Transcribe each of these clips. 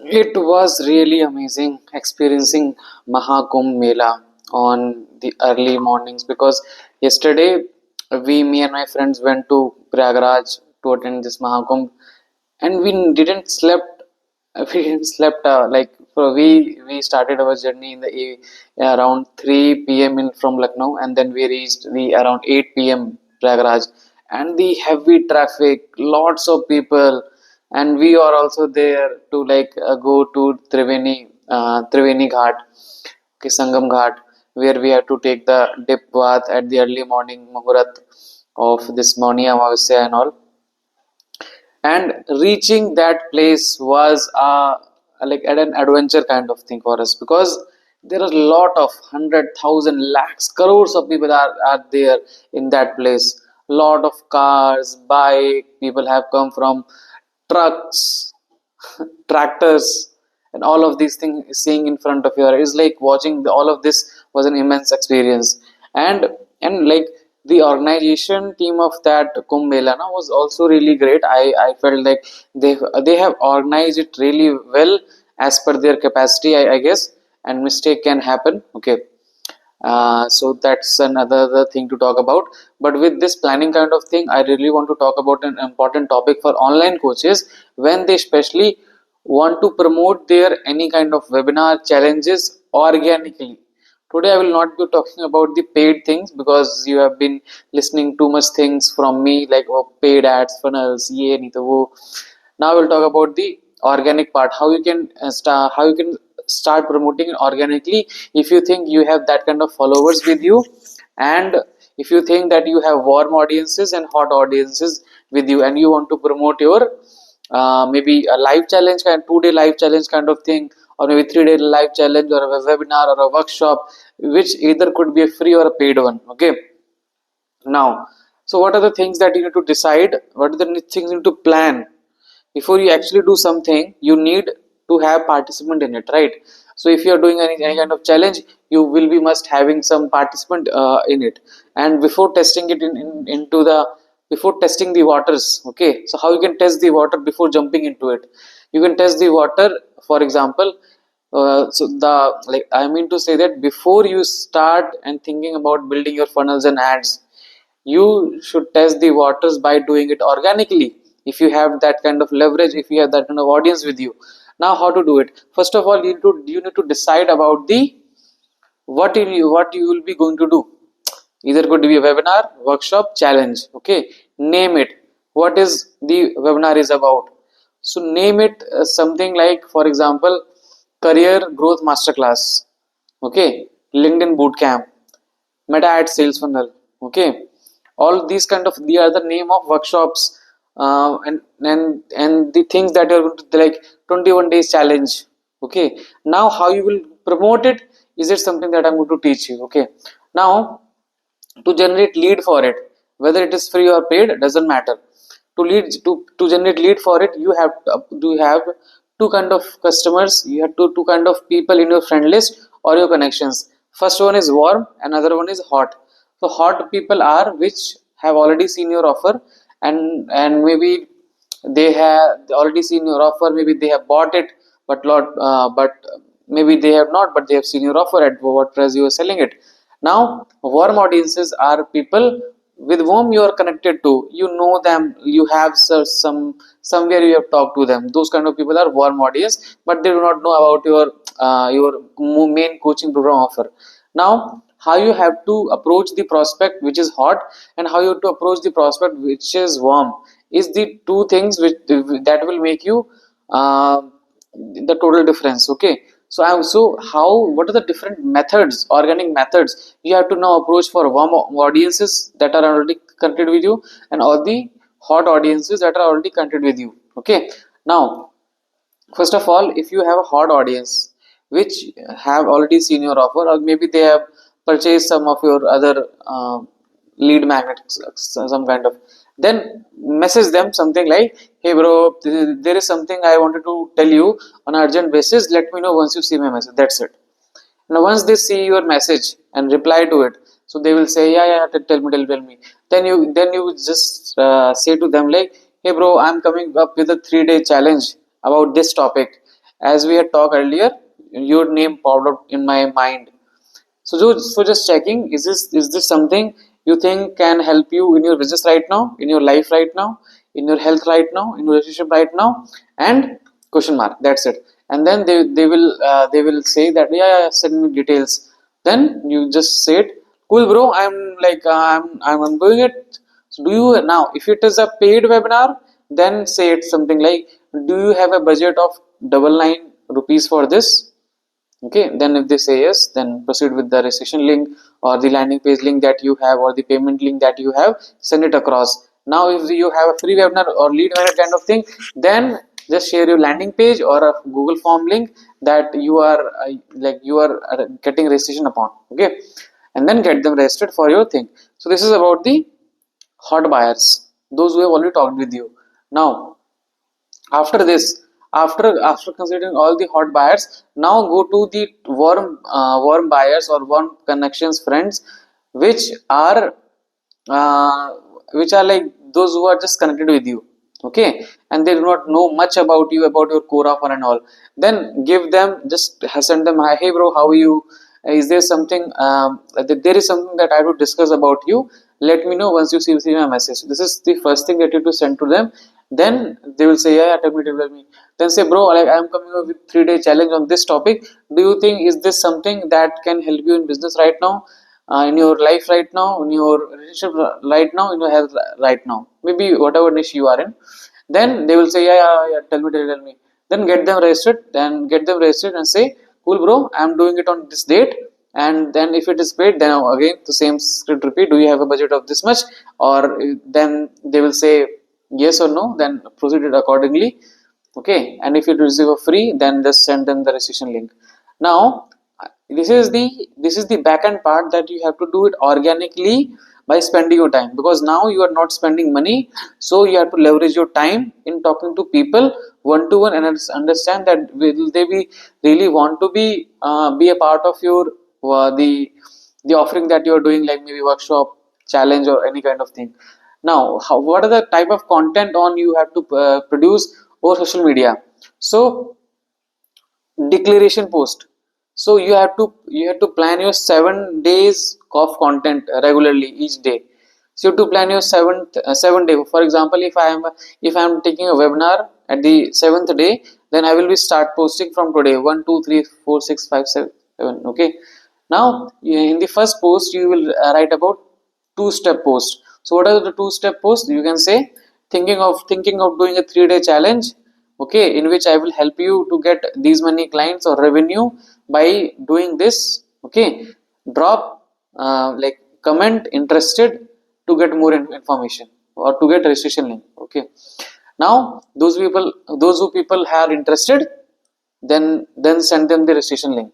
It was really amazing experiencing Mahakumbh Mela on the early mornings because yesterday me and my friends went to Prayagraj to attend this Mahakumbh, and we didn't slept. We didn't slept we started our journey in the around 3 p.m. in from Lucknow, and then we reached the around 8 p.m. Prayagraj, and the heavy traffic, lots of people, and we are also there to go to Triveni Ghat, okay, Sangam Ghat, where we have to take the dip bath at the early morning Muhurat of this Mauni Amavasya and all. And reaching that place was like an adventure kind of thing for us because there are a lot of 100,000 lakhs crores of people are there in that place. Lot of cars, bike, people have come from trucks, tractors, and all of these things seeing in front of you is like watching all of this was an immense experience. And like the organization team of that Kumbh Mela was also really great. I felt like they have organized it really well as per their capacity, I guess, and mistake can happen. Okay, so that's another thing to talk about. But with this planning kind of thing, I really want to talk about an important topic for online coaches when they especially want to promote their any kind of webinar challenges organically. Today I will not be talking about the paid things because you have been listening too much things from me like paid ads, funnels, ye nahi to wo. Now we'll talk about the organic part, how you can start promoting it organically if you think you have that kind of followers with you, and if you think that you have warm audiences and hot audiences with you, and you want to promote your maybe a live challenge kind 2-day live challenge kind of thing, or maybe 3-day live challenge, or a webinar or a workshop, which either could be a free or a paid one. Okay, now, so what are the things that you need to decide? What are the things you need to plan before you actually do something? You need to have participant in it, right? So if you are doing any kind of challenge, you will be must having some participant in it. And before testing it into the before testing the waters, okay, so how you can test the water before jumping into it? You can test the water, for example, so the like I mean to say that before you start and thinking about building your funnels and ads, you should test the waters by doing it organically. If you have that kind of leverage, if you have that kind of audience with you, now how to do it? First of all, you need to decide about the what you will be going to do. Either could be a webinar, workshop, challenge. Okay, name it. What is the webinar is about? So name it something like, for example, career growth masterclass. Okay, LinkedIn bootcamp, meta ad sales funnel. Okay, all these kind of the other name of workshops, and the things that are going to like 21 days challenge. Okay, now how you will promote it? Is it something that I'm going to teach you? Okay, now to generate lead for it, whether it is free or paid, doesn't matter. To generate lead for it, you have to have two kind of customers. You have two kind of people in your friend list or your connections. First one is warm, another one is hot. So hot people are which have already seen your offer, and maybe they have already seen your offer, maybe they have bought it, but maybe they have not, but they have seen your offer at what price you are selling it. Now warm audiences are people with whom you are connected to, you know them, you have somewhere you have talked to them. Those kind of people are warm audience, but they do not know about your main coaching program offer. Now how you have to approach the prospect which is hot, and how you have to approach the prospect which is warm, is the two things which that will make you uh, the total difference. Okay, so how, what are the different methods, organic methods you have to now approach for warm audiences that are already connected with you, and all the hot audiences that are already connected with you. Okay, now first of all, if you have a hot audience which have already seen your offer, or maybe they have purchased some of your other lead magnets, some kind of, then message them something like, hey bro, there is something I wanted to tell you on an urgent basis, let me know once you see my message. That's it. Now once they see your message and reply to it, so they will say, yeah, yeah, tell me. Then you just say to them like, hey bro, I'm coming up with a 3-day challenge about this topic, as we had talked earlier, your name popped up in my mind. So just checking, is this something you think can help you in your business right now, in your life right now, in your health right now, in your relationship right now, and question mark. That's it. And then they will say that, yeah, yeah, send me details. Then you just say it, cool bro, I'm doing it. So do you now, if it is a paid webinar, then say it something like, do you have a budget of double nine rupees for this? Okay, then if they say yes, then proceed with the registration link or the landing page link that you have or the payment link that you have, send it across. Now if you have a free webinar or lead magnet kind of thing, then just share your landing page or a Google form link that you are getting registration upon. Okay, and then get them registered for your thing. So this is about the hot buyers, those who have already talked with you. Now after this, after considering all the hot buyers, now go to the warm buyers or warm connections friends, which are uh, like those who are just connected with you. Okay, and they do not know much about you, about your core offer and all. Then give them, just send them, hi, hey bro, how are you, is there something there is something that I would discuss about you, let me know once you see my message. This is the first thing that you have to send to them. Then they will say, yeah, yeah, tell me. Then say, bro, like I am coming up with 3-day challenge on this topic. Do you think is this something that can help you in business right now, in your life right now, in your relationship right now, in your health right now, maybe whatever niche you are in. Then they will say, yeah, yeah, yeah, tell me. Then get them registered and say, cool, bro, I am doing it on this date. And then if it is paid, then again the same script repeat. Do you have a budget of this much? Or then they will say yes or no, then proceed it accordingly. Okay, and if you receive a free, then just send them the registration link. Now this is the back end part that you have to do it organically by spending your time, because now you are not spending money, so you have to leverage your time in talking to people one to one and understand that will they be really want to be a part of your the offering that you are doing, like maybe workshop, challenge, or any kind of thing. Now what are the type of content on you have to produce over social media? So declaration post. So you have to plan your 7 days of content regularly each day. So you have to plan your 7 day. For example, if I am taking a webinar at the 7th day, then I will be start posting from today, 1 2 3 4 6 5 7. Okay, now in the first post you will write about two-step post. So what are the two-step posts? You can say, thinking of doing a 3-day challenge, okay, in which I will help you to get these many clients or revenue by doing this. Okay, drop like comment interested to get more information or to get registration link. Okay, now those who people are interested, then send them the registration link.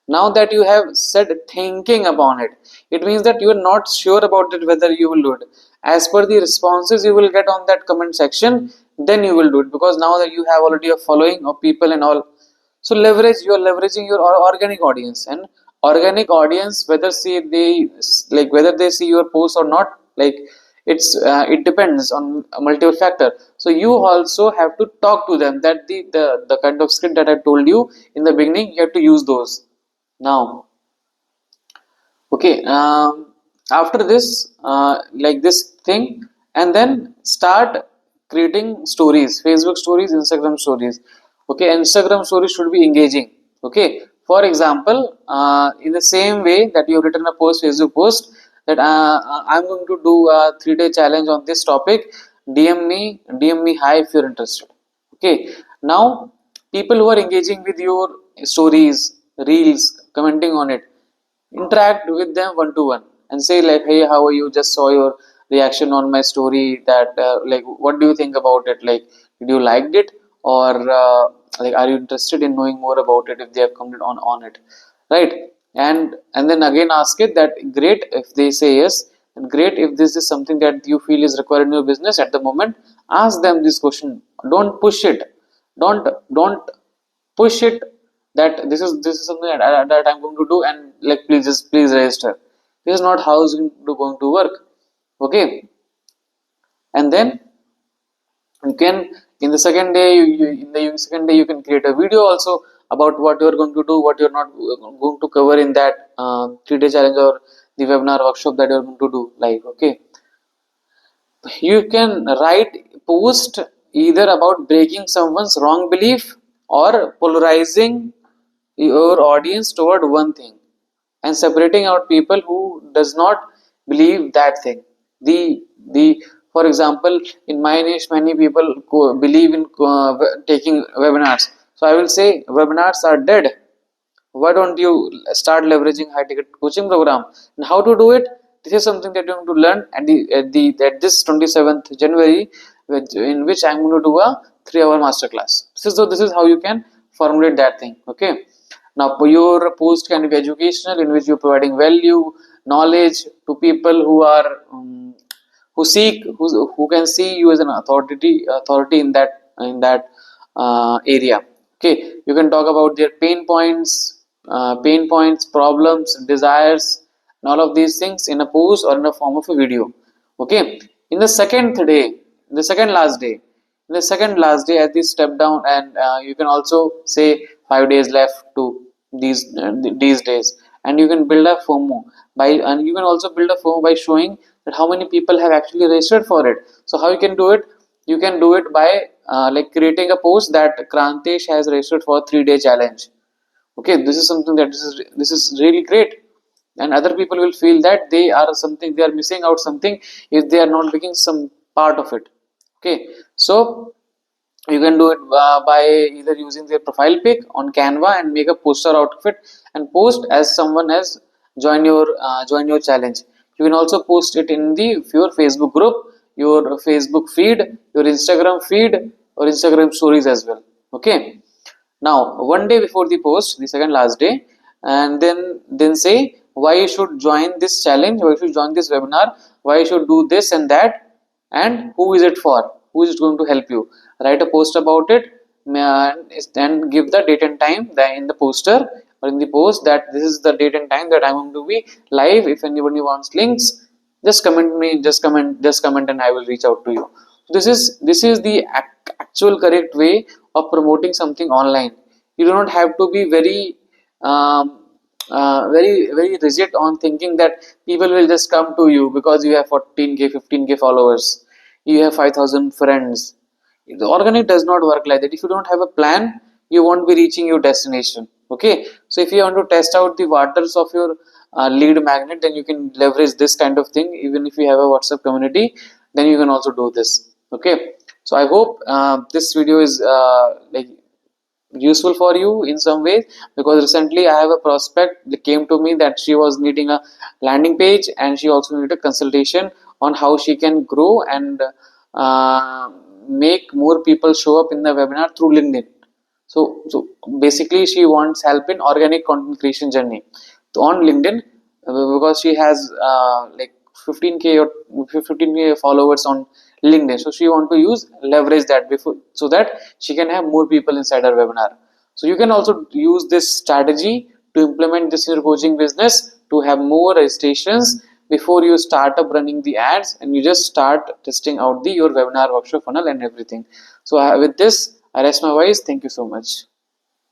Now that you have said thinking upon it, it means that you are not sure about it whether you will do it. As per the responses you will get on that comment section, then you will do it, because now that you have already a following of people and all. So you are leveraging your organic audience. And organic audience, whether they see your post or not, like it depends on a multiple factor. So you also have to talk to them, that the kind of script that I told you in the beginning, you have to use those. Now, okay, after this, like this thing, and then start creating stories, Facebook stories, Instagram stories. Okay, Instagram stories should be engaging. Okay, for example, in the same way that you have written a Facebook post that I'm going to do a 3-day challenge on this topic, dm me hi if you're interested. Okay, now people who are engaging with your stories, reels, commenting on it, interact with them one to one and say like, hey, how are you, just saw your reaction on my story, that like what do you think about it, like did you liked it, or like are you interested in knowing more about it if they have commented on it, right? And then again ask it that, great if they say yes, and great if this is something that you feel is required in your business at the moment. Ask them this question. Don't push it. Don't push it that this is something that I'm going to do, and like please register. This is not how it's going to work. Okay, and then you can In the second day, second day you can create a video also about what you are going to do, what you are not going to cover in that 3-day challenge or the webinar workshop that you are going to do. Like, okay, you can write post either about breaking someone's wrong belief or polarizing your audience toward one thing and separating out people who does not believe that thing. The For example, in my niche many people believe in taking webinars, so I will say webinars are dead. Why don't you start leveraging high ticket coaching program? And how to do it? This is something that you're going to learn at this 27th January, in which I'm going to do a 3-hour masterclass. This is how you can formulate that thing. Okay, now your post can be educational, in which you're providing value, knowledge to people who are who can see you as an authority in that area. Okay, you can talk about their pain points, problems, desires, and all of these things in a post or in the form of a video. Okay, in the second day, in the second last day, as this step down, and you can also say 5 days left to these days, and you can build a FOMO and you can also build a FOMO by showing that how many people have actually registered for it. So how you can do it? You can do it by like creating a post that Krantesh has registered for 3-day challenge. Okay, this is something that this is really great, and other people will feel that they are missing out something if they are not making some part of it. Okay, so you can do it by either using their profile pic on Canva and make a poster out of it and post as someone has join your challenge. You can also post it in your Facebook group, your Facebook feed, your Instagram feed, or Instagram stories as well. Okay, now one day before the post, the second last day, and then say why you should join this challenge, why you should join this webinar, why you should do this and that, and who is it for, who is going to help you. Write a post about it, and give the date and time in the poster or in the post that this is the date and time that I'm going to be live. If anybody wants links, just comment me, just comment, and I will reach out to you. This is the actual correct way of promoting something online. You do not have to be very rigid on thinking that people will just come to you because you have 14k 15k followers, you have 5,000 friends. The organic does not work like that. If you don't have a plan, you won't be reaching your destination. Okay, so if you want to test out the waters of your lead magnet, then you can leverage this kind of thing. Even if you have a WhatsApp community, then you can also do this. Okay, so I hope this video is like useful for you in some ways, because recently I have a prospect that came to me that she was needing a landing page and she also needed a consultation on how she can grow and uh, make more people show up in the webinar through LinkedIn. So basically she wants help in organic content creation journey on LinkedIn, because she has like 15k or 15k followers on LinkedIn. So she want to leverage that before, so that she can have more people inside her webinar. So you can also use this strategy to implement this in your coaching business to have more registrations before you start up running the ads, and you just start testing out your webinar workshop funnel and everything. So with this I rest my voice. Thank you so much.